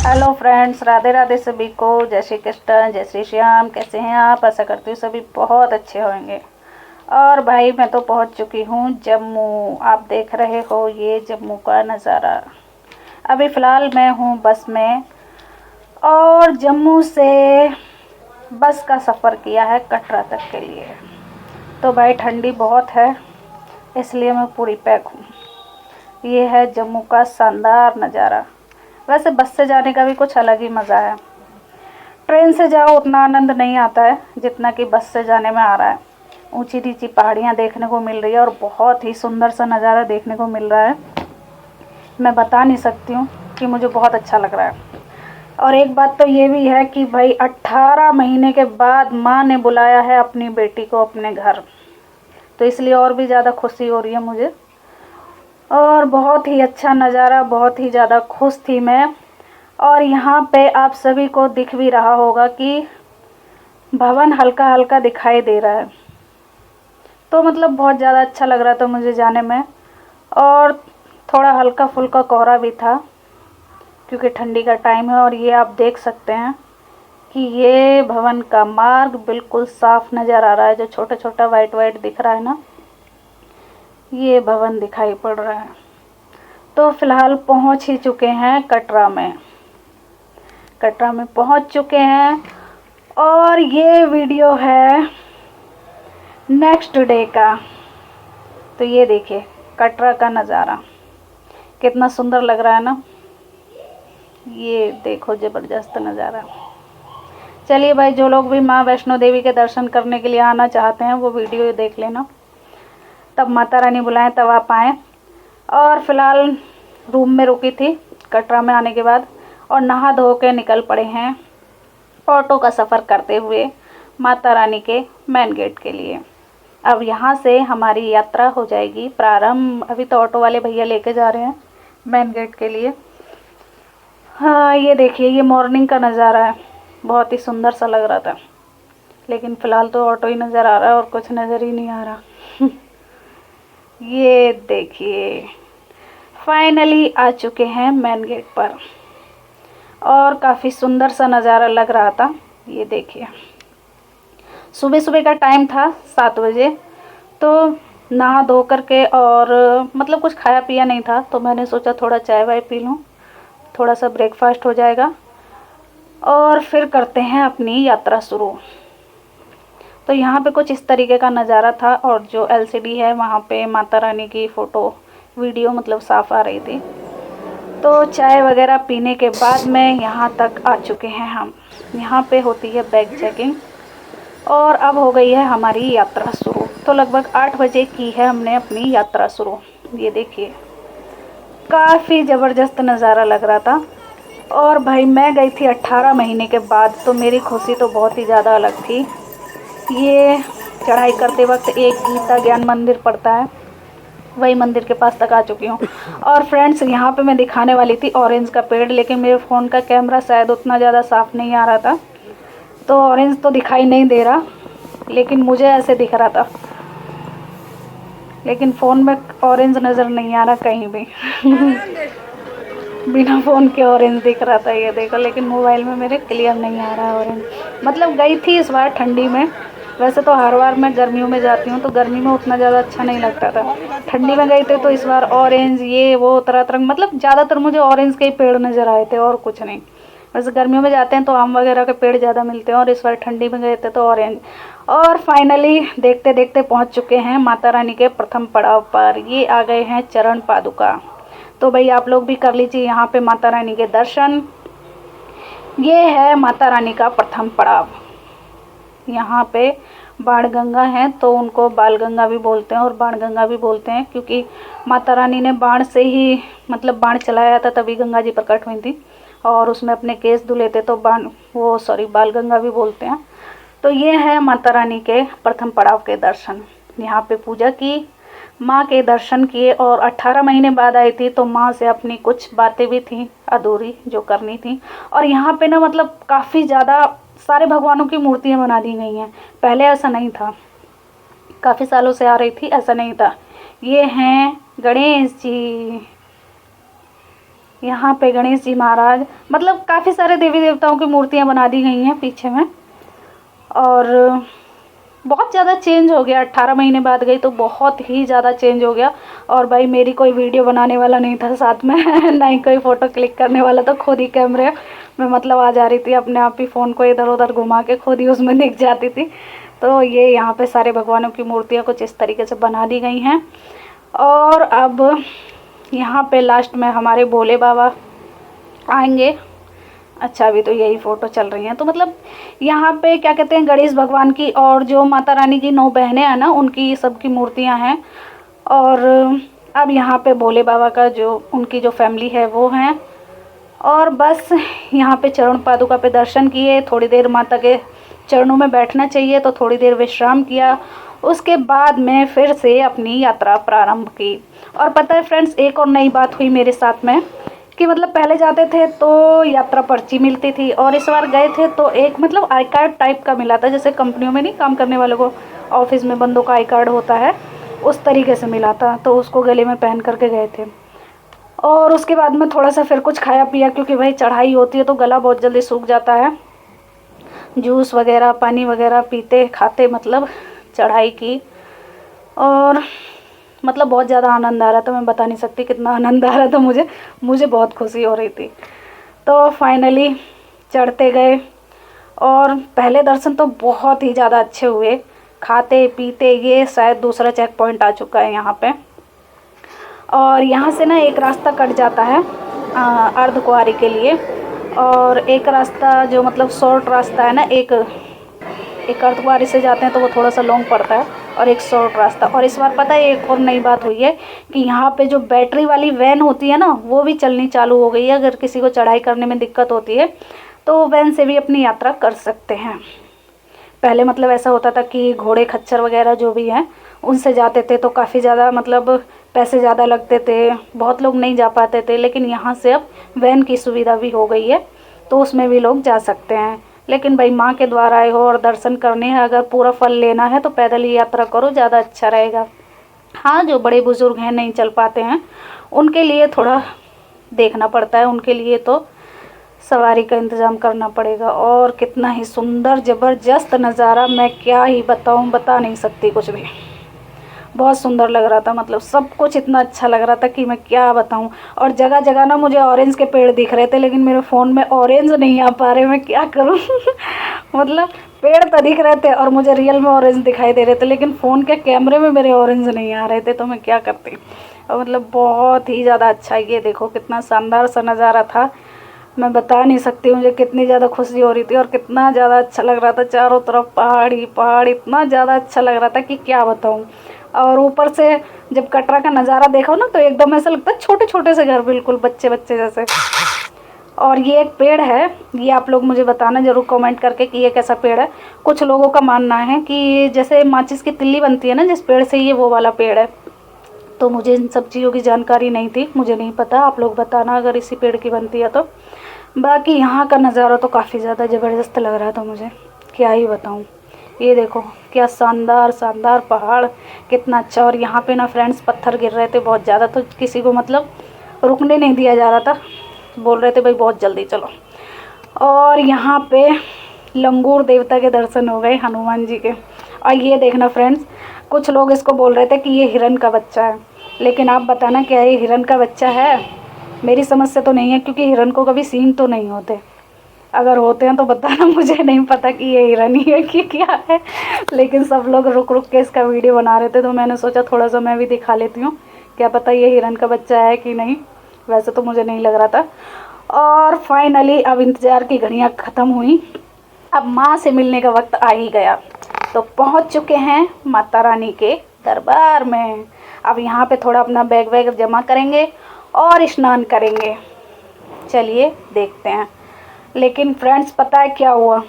Hello friends, Radhe Radhe सभी को। जय श्री कृष्ण, जय श्री श्याम। कैसे हैं आप? आशा करती हूँ सभी बहुत अच्छे होंगे। और भाई मैं तो पहुँच चुकी हूँ जम्मू। आप देख रहे हो ये जम्मू का नज़ारा। अभी फ़िलहाल मैं हूँ बस में और जम्मू से बस का सफ़र किया है कटरा तक के लिए। तो भाई ठंडी बहुत है, इसलिए मैं पूरी पैक हूँ। ये है जम्मू का शानदार नज़ारा। वैसे बस से जाने का भी कुछ अलग ही मज़ा है। ट्रेन से जाओ उतना आनंद नहीं आता है जितना कि बस से जाने में आ रहा है। ऊंची नीची पहाड़ियाँ देखने को मिल रही है और बहुत ही सुंदर सा नज़ारा देखने को मिल रहा है। मैं बता नहीं सकती हूँ कि मुझे बहुत अच्छा लग रहा है। और एक बात तो ये भी है कि भाई 18 महीने के बाद माँ ने बुलाया है अपनी बेटी को अपने घर, तो इसलिए और भी ज़्यादा खुशी हो रही है मुझे। और बहुत ही अच्छा नज़ारा, बहुत ही ज़्यादा खुश थी मैं। और यहाँ पे आप सभी को दिख भी रहा होगा कि भवन हल्का हल्का दिखाई दे रहा है, तो मतलब बहुत ज़्यादा अच्छा लग रहा था मुझे जाने में। और थोड़ा हल्का फुल्का कोहरा भी था क्योंकि ठंडी का टाइम है। और ये आप देख सकते हैं कि ये भवन का मार्ग बिल्कुल साफ नज़र आ रहा है। जो छोटा छोटा वाइट वाइट दिख रहा है ना, ये भवन दिखाई पड़ रहा है। तो फ़िलहाल पहुंच ही चुके हैं कटरा में। कटरा में पहुंच चुके हैं और ये वीडियो है नेक्स्ट डे का। तो ये देखिए कटरा का नज़ारा कितना सुंदर लग रहा है ना। ये देखो ज़बरदस्त नज़ारा। चलिए भाई, जो लोग भी माँ वैष्णो देवी के दर्शन करने के लिए आना चाहते हैं वो वीडियो देख लेना, तब माता रानी बुलाएं तब आप आएँ। और फ़िलहाल रूम में रुकी थी कटरा में आने के बाद, और नहा धो के निकल पड़े हैं ऑटो का सफ़र करते हुए माता रानी के मेन गेट के लिए। अब यहाँ से हमारी यात्रा हो जाएगी प्रारंभ। अभी तो ऑटो वाले भैया लेके जा रहे हैं मेन गेट के लिए। हाँ, ये देखिए ये मॉर्निंग का नज़ारा है, बहुत ही सुंदर सा लग रहा था। लेकिन फ़िलहाल तो ऑटो ही नज़र आ रहा है और कुछ नज़र ही नहीं आ रहा। ये देखिए फाइनली आ चुके हैं मेन गेट पर और काफ़ी सुंदर सा नज़ारा लग रहा था। ये देखिए सुबह सुबह का टाइम था 7 बजे। तो नहा धो करके और मतलब कुछ खाया पिया नहीं था, तो मैंने सोचा थोड़ा चाय वाय पी लूँ, थोड़ा सा ब्रेकफास्ट हो जाएगा और फिर करते हैं अपनी यात्रा शुरू। तो यहाँ पे कुछ इस तरीके का नज़ारा था और जो एलसीडी है वहाँ पे माता रानी की फ़ोटो वीडियो मतलब साफ़ आ रही थी। तो चाय वगैरह पीने के बाद में यहाँ तक आ चुके हैं हम। यहाँ पे होती है बैग चेकिंग और अब हो गई है हमारी यात्रा शुरू। तो लगभग 8 बजे की है हमने अपनी यात्रा शुरू। ये देखिए काफ़ी ज़बरदस्त नज़ारा लग रहा था। और भाई मैं गई थी 18 महीने के बाद, तो मेरी खुशी तो बहुत ही ज़्यादा अलग थी। ये चढ़ाई करते वक्त एक गीता ज्ञान मंदिर पड़ता है, वही मंदिर के पास तक आ चुकी हूँ। और फ्रेंड्स यहाँ पे मैं दिखाने वाली थी ऑरेंज का पेड़, लेकिन मेरे फ़ोन का कैमरा शायद उतना ज़्यादा साफ़ नहीं आ रहा था, तो ऑरेंज तो दिखाई नहीं दे रहा, लेकिन मुझे ऐसे दिख रहा था। लेकिन फ़ोन में ऑरेंज नज़र नहीं आ रहा कहीं भी। बिना फ़ोन के ऑरेंज दिख रहा था, ये देखो। लेकिन मोबाइल में मेरे क्लियर नहीं आ रहा है ऑरेंज। मतलब गई थी इस बार ठंडी में, वैसे तो हर बार मैं गर्मियों में जाती हूँ तो गर्मी में उतना ज़्यादा अच्छा नहीं लगता था। ठंडी में गई थी तो इस बार ऑरेंज ये वो तरह तरह मतलब ज़्यादातर मुझे ऑरेंज के ही पेड़ नज़र आए थे और कुछ नहीं। वैसे गर्मियों में जाते हैं तो आम वगैरह के पेड़ ज़्यादा मिलते हैं और इस बार ठंडी में गए थे तो ऑरेंज। और फाइनली देखते देखते पहुँच चुके हैं माता रानी के प्रथम पड़ाव पर। ये आ गए हैं चरण पादुका। तो भाई आप लोग भी कर लीजिए यहाँ पे माता रानी के दर्शन। ये है माता रानी का प्रथम पड़ाव। यहाँ पे बाण गंगा हैं तो उनको बाल गंगा भी बोलते हैं और बाण गंगा भी बोलते हैं, क्योंकि माता रानी ने बाण से ही मतलब बाण चलाया था, तभी गंगा जी प्रकट हुई थी और उसमें अपने केस धुले थे, तो बाल गंगा भी बोलते हैं। तो ये है माता रानी के प्रथम पड़ाव के दर्शन। यहाँ पे पूजा की, माँ के दर्शन किए और 18 महीने बाद आई थी तो माँ से अपनी कुछ बातें भी थी अधूरी जो करनी थी। और यहाँ पे ना मतलब काफ़ी ज़्यादा सारे भगवानों की मूर्तियाँ बना दी गई हैं। पहले ऐसा नहीं था, काफ़ी सालों से आ रही थी, ऐसा नहीं था। ये हैं गणेश जी, यहाँ पे गणेश जी महाराज, मतलब काफ़ी सारे देवी देवताओं की मूर्तियाँ बना दी गई हैं पीछे में। और बहुत ज़्यादा चेंज हो गया, 18 महीने बाद गई तो बहुत ही ज़्यादा चेंज हो गया। और भाई मेरी कोई वीडियो बनाने वाला नहीं था साथ में ना ही कोई फ़ोटो क्लिक करने वाला, तो खुद ही कैमरे में मतलब आ जा रही थी, अपने आप ही फ़ोन को इधर उधर घुमा के खुद ही उसमें दिख जाती थी। तो ये यहाँ पे सारे भगवानों की मूर्तियाँ कुछ इस तरीके से बना दी गई हैं। और अब यहाँ पे लास्ट में हमारे भोले बाबा आएंगे। अच्छा, अभी तो यही फ़ोटो चल रही हैं। तो मतलब यहाँ पे क्या कहते हैं, गणेश भगवान की और जो माता रानी की 9 बहनें हैं ना, उनकी सबकी मूर्तियाँ हैं। और अब यहाँ पे भोले बाबा का जो उनकी जो फैमिली है वो हैं। और बस यहाँ पे चरण पादुका पे दर्शन किए, थोड़ी देर माता के चरणों में बैठना चाहिए तो थोड़ी देर विश्राम किया। उसके बाद में फिर से अपनी यात्रा प्रारंभ की। और पता है फ्रेंड्स, एक और नई बात हुई मेरे साथ में कि मतलब पहले जाते थे तो यात्रा पर्ची मिलती थी, और इस बार गए थे तो एक मतलब आई कार्ड टाइप का मिला था, जैसे कंपनियों में नहीं काम करने वालों को ऑफिस में बंदों का आई कार्ड होता है, उस तरीके से मिला था। तो उसको गले में पहन करके गए थे। और उसके बाद में थोड़ा सा फिर कुछ खाया पिया, क्योंकि भाई चढ़ाई होती है तो गला बहुत जल्दी सूख जाता है। जूस वगैरह पानी वगैरह पीते खाते मतलब चढ़ाई की। और मतलब बहुत ज़्यादा आनंद आ रहा था, मैं बता नहीं सकती कितना आनंद आ रहा था मुझे बहुत खुशी हो रही थी। तो फाइनली चढ़ते गए, और पहले दर्शन तो बहुत ही ज़्यादा अच्छे हुए, खाते पीते। ये शायद दूसरा चेक पॉइंट आ चुका है यहाँ पे। और यहाँ से ना एक रास्ता कट जाता है अर्धकुंवारी के लिए, और एक रास्ता जो मतलब शॉर्ट रास्ता है ना, एक अर्धकुंवारी से जाते हैं तो वो थोड़ा सा लॉन्ग पड़ता है, और एक शॉर्ट रास्ता। और इस बार पता है एक और नई बात हुई है कि यहाँ पे जो बैटरी वाली वैन होती है ना, वो भी चलनी चालू हो गई है। अगर किसी को चढ़ाई करने में दिक्कत होती है तो वैन से भी अपनी यात्रा कर सकते हैं। पहले मतलब ऐसा होता था कि घोड़े खच्चर वगैरह जो भी हैं उनसे जाते थे तो काफ़ी ज़्यादा मतलब पैसे ज़्यादा लगते थे, बहुत लोग नहीं जा पाते थे। लेकिन यहाँ से अब वैन की सुविधा भी हो गई है तो उसमें भी लोग जा सकते हैं। लेकिन भाई माँ के द्वार आए हो और दर्शन करने हैं, अगर पूरा फल लेना है तो पैदल ही यात्रा करो, ज़्यादा अच्छा रहेगा। हाँ, जो बड़े बुज़ुर्ग हैं नहीं चल पाते हैं उनके लिए थोड़ा देखना पड़ता है, उनके लिए तो सवारी का इंतज़ाम करना पड़ेगा। और कितना ही सुंदर ज़बरदस्त नज़ारा, मैं क्या ही बताऊँ, बता नहीं सकती कुछ भी। बहुत सुंदर लग रहा था, मतलब सब कुछ इतना अच्छा लग रहा था कि मैं क्या बताऊं। और जगह जगह ना मुझे ऑरेंज के पेड़ दिख रहे थे, लेकिन मेरे फ़ोन में ऑरेंज नहीं आ पा रहे, मैं क्या करूं मतलब पेड़ तो दिख रहे थे और मुझे रियल में ऑरेंज दिखाई दे रहे थे, लेकिन फ़ोन के कैमरे में मेरे ऑरेंज नहीं आ रहे थे, तो मैं क्या करती। और मतलब बहुत ही ज़्यादा अच्छा, ये देखो कितना शानदार सा नज़ारा था, मैं बता नहीं सकती मुझे कितनी ज़्यादा खुशी हो रही थी और कितना ज़्यादा अच्छा लग रहा था। चारों तरफ पहाड़ ही पहाड़, इतना ज़्यादा अच्छा लग रहा था कि क्या बताऊँ। और ऊपर से जब कटरा का नज़ारा देखो ना तो एकदम ऐसा लगता है छोटे छोटे से घर, बिल्कुल बच्चे बच्चे जैसे। और ये एक पेड़ है, ये आप लोग मुझे बताना ज़रूर कमेंट करके कि ये कैसा पेड़ है। कुछ लोगों का मानना है कि जैसे माचिस की तिल्ली बनती है ना जिस पेड़ से, ये वो वाला पेड़ है। तो मुझे इन सब चीज़ों की जानकारी नहीं थी, मुझे नहीं पता, आप लोग बताना अगर इसी पेड़ की बनती है तो। बाकी यहाँ का नज़ारा तो काफ़ी ज़्यादा ज़बरदस्त लग रहा था मुझे, क्या ही बताऊँ। ये देखो क्या शानदार शानदार पहाड़, कितना अच्छा। और यहाँ पे ना फ्रेंड्स पत्थर गिर रहे थे बहुत ज़्यादा, तो किसी को मतलब रुकने नहीं दिया जा रहा था, बोल रहे थे भाई बहुत जल्दी चलो। और यहाँ पे लंगूर देवता के दर्शन हो गए, हनुमान जी के। और ये देखना फ्रेंड्स, कुछ लोग इसको बोल रहे थे कि ये हिरन का बच्चा है, लेकिन आप बताना क्या ये हिरन का बच्चा है? मेरी समझ से तो नहीं है, क्योंकि हिरन को कभी सींग तो नहीं होते, अगर होते हैं तो बताना, मुझे नहीं पता कि ये हिरन ही है कि क्या है। लेकिन सब लोग रुक रुक के इसका वीडियो बना रहे थे तो मैंने सोचा थोड़ा सा मैं भी दिखा लेती हूँ, क्या पता ये हिरन का बच्चा है कि नहीं। वैसे तो मुझे नहीं लग रहा था। और फाइनली अब इंतज़ार की घड़ियाँ ख़त्म हुई, अब माँ से मिलने का वक्त आ ही गया। तो पहुँच चुके हैं माता रानी के दरबार में। अब यहाँ पे थोड़ा अपना बैग वैग जमा करेंगे और स्नान करेंगे, चलिए देखते हैं। लेकिन फ्रेंड्स पता है क्या हुआ,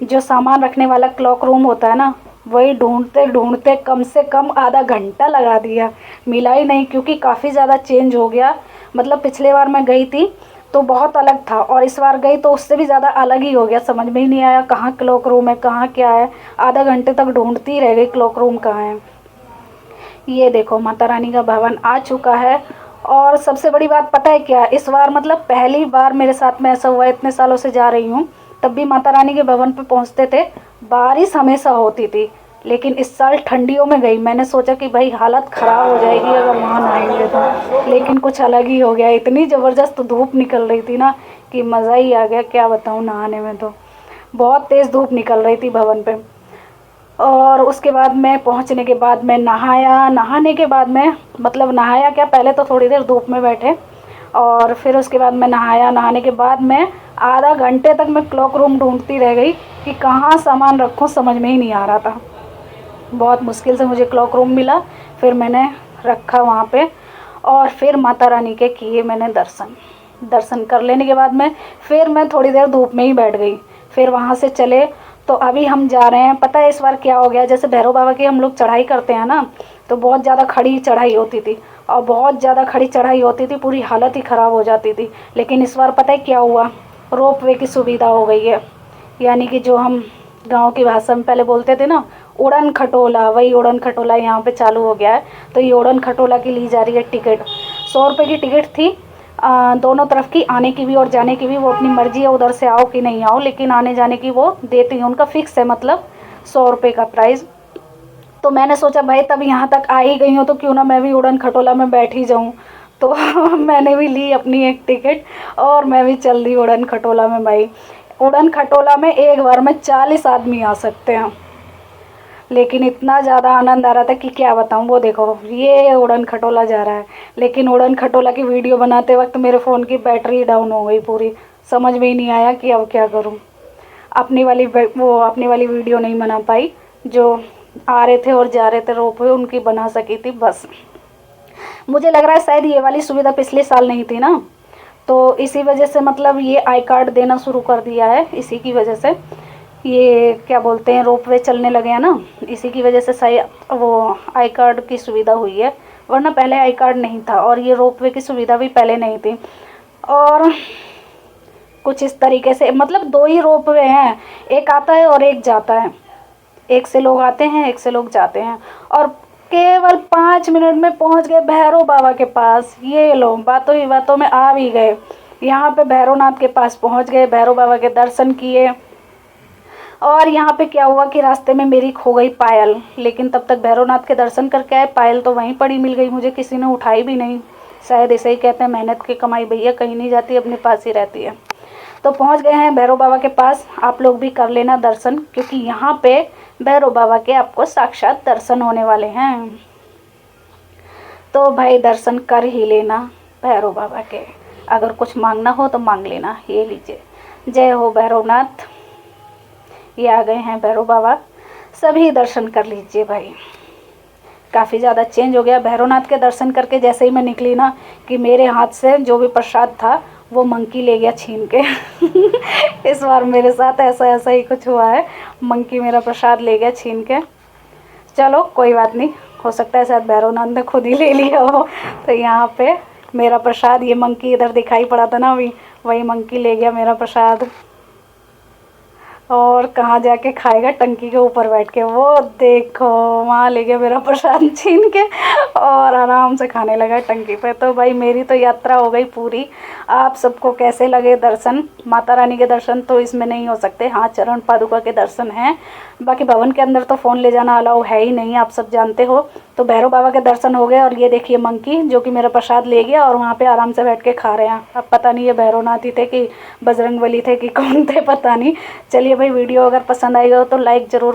जो सामान रखने वाला क्लॉक रूम होता है ना, वही ढूंढते ढूंढते कम से कम आधा घंटा लगा दिया, मिला ही नहीं। क्योंकि काफ़ी ज़्यादा चेंज हो गया, मतलब पिछले बार मैं गई थी तो बहुत अलग था, और इस बार गई तो उससे भी ज़्यादा अलग ही हो गया। समझ में ही नहीं आया कहाँ क्लॉक रूम है कहाँ क्या है, आधा घंटे तक ढूंढती रह गई क्लॉक रूम कहाँ है। ये देखो माता रानी का भवन आ चुका है, और सबसे बड़ी बात पता है क्या, इस बार मतलब पहली बार मेरे साथ में ऐसा हुआ, इतने सालों से जा रही हूँ तब भी माता रानी के भवन पे पहुँचते थे बारिश हमेशा होती थी, लेकिन इस साल ठंडियों में गई। मैंने सोचा कि भाई हालत ख़राब हो जाएगी अगर वहाँ नहाएंगे तो, लेकिन कुछ अलग ही हो गया। इतनी ज़बरदस्त धूप निकल रही थी ना कि मज़ा ही आ गया, क्या बताऊँ। नहाने में तो बहुत तेज़ धूप निकल रही थी भवन पे। और उसके बाद में पहुंचने के बाद मैं नहाया, नहाने के बाद में मतलब नहाया क्या, पहले तो थोड़ी देर धूप में बैठे और फिर उसके बाद मैं नहाया। नहाने के बाद में आधा घंटे तक मैं क्लॉक रूम ढूंढती रह गई कि कहाँ सामान रखूँ, समझ में ही नहीं आ रहा था। बहुत मुश्किल से मुझे क्लॉक रूम मिला, फिर मैंने रखा वहाँ पे और फिर माता रानी के किए मैंने दर्शन कर लेने के बाद में फिर मैं थोड़ी देर धूप में ही बैठ गई। फिर वहाँ से चले तो अभी हम जा रहे हैं। पता है इस बार क्या हो गया, जैसे भैरव बाबा की हम लोग चढ़ाई करते हैं ना, तो बहुत ज़्यादा खड़ी चढ़ाई होती थी और बहुत ज़्यादा खड़ी चढ़ाई होती थी, पूरी हालत ही ख़राब हो जाती थी। लेकिन इस बार पता है क्या हुआ, रोप वे की सुविधा हो गई है। यानी कि जो हम गांव की भाषा में पहले बोलते थे ना, उड़न खटोला, वही उड़न खटोला यहाँ पे चालू हो गया है। तो ये उड़न खटोला की ली जा रही है टिकट। 100 रुपये की टिकट थी दोनों तरफ की, आने की भी और जाने की भी। वो अपनी मर्जी है उधर से आओ कि नहीं आओ, लेकिन आने जाने की वो देती हैं, उनका फिक्स है, मतलब 100 रुपये का प्राइस। तो मैंने सोचा भाई तब यहाँ तक आ ही गई हूँ तो क्यों ना मैं भी उड़न खटोला में बैठ ही जाऊँ। तो मैंने भी ली अपनी एक टिकट और मैं भी चल दी उड़न खटोला में। भाई उड़न खटोला में एक बार में 40 आदमी आ सकते हैं, लेकिन इतना ज़्यादा आनंद आ रहा था कि क्या बताऊँ। वो देखो ये उड़न खटोला जा रहा है, लेकिन उड़न खटोला की वीडियो बनाते वक्त मेरे फ़ोन की बैटरी डाउन हो गई पूरी, समझ में ही नहीं आया कि अब क्या करूँ। अपनी वाली वीडियो नहीं बना पाई, जो आ रहे थे और जा रहे थे रोप वे उनकी बना सकी थी बस। मुझे लग रहा है शायद ये वाली सुविधा पिछले साल नहीं थी ना, तो इसी वजह से मतलब ये आई कार्ड देना शुरू कर दिया है। इसी की वजह से ये क्या बोलते हैं रोप वे चलने लगे हैं ना, इसी की वजह से सही वो आई कार्ड की सुविधा हुई है, वरना पहले आई कार्ड नहीं था और ये रोप वे की सुविधा भी पहले नहीं थी। और कुछ इस तरीके से मतलब 2 ही रोप वे हैं, एक आता है और एक जाता है, एक से लोग आते हैं एक से लोग जाते हैं। और केवल 5 मिनट में पहुंच गए भैरव बाबा के पास। ये लोग बातों ही बातों में आ भी गए, यहाँ पे भैरवनाथ के पास पहुंच गए, भैरव बाबा के दर्शन किए। और यहाँ पे क्या हुआ कि रास्ते में मेरी खो गई पायल, लेकिन तब तक भैरवनाथ के दर्शन करके आए, पायल तो वहीं पड़ी मिल गई मुझे, किसी ने उठाई भी नहीं। शायद ऐसे ही कहते हैं मेहनत की कमाई भैया कहीं नहीं जाती, अपने पास ही रहती है। तो पहुँच गए हैं भैरव बाबा के पास। आप लोग भी कर लेना दर्शन, क्योंकि यहाँ पे भैरव बाबा के आपको साक्षात दर्शन होने वाले हैं। तो भाई दर्शन कर ही लेना भैरव बाबा के, अगर कुछ मांगना हो तो मांग लेना। ये लीजिए, जय हो भैरवनाथ। ये आ गए हैं भैरव बाबा, सभी दर्शन कर लीजिए भाई। काफ़ी ज़्यादा चेंज हो गया भैरवनाथ के दर्शन करके। जैसे ही मैं निकली ना कि मेरे हाथ से जो भी प्रसाद था वो मंकी ले गया छीन के। इस बार मेरे साथ ऐसा ही कुछ हुआ है, मंकी मेरा प्रसाद ले गया छीन के। चलो कोई बात नहीं, हो सकता है शायद भैरवनाथ ने खुद ही ले लिया हो। तो यहाँ पे मेरा प्रसाद, ये मंकी इधर दिखाई पड़ा था ना अभी, वही मंकी ले गया मेरा प्रसाद। और कहाँ जाके खाएगा, टंकी के ऊपर बैठ के। वो देखो वहाँ ले गया मेरा प्रसाद छीन के और आराम से खाने लगा टंकी पे। तो भाई मेरी तो यात्रा हो गई पूरी। आप सबको कैसे लगे दर्शन? माता रानी के दर्शन तो इसमें नहीं हो सकते, हाँ चरण पादुका के दर्शन हैं। बाकी भवन के अंदर तो फ़ोन ले जाना अलाउ है ही नहीं, आप सब जानते हो। तो भैरव बाबा के दर्शन हो गए और ये देखिए मंकी जो कि मेरा प्रसाद ले गया और वहाँ पे आराम से बैठ के खा रहे हैं। अब पता नहीं ये भैरवनाथ ही थे कि बजरंगबली थे कि कौन थे, पता नहीं। चलिए भाई वीडियो अगर पसंद आई हो तो लाइक ज़रूर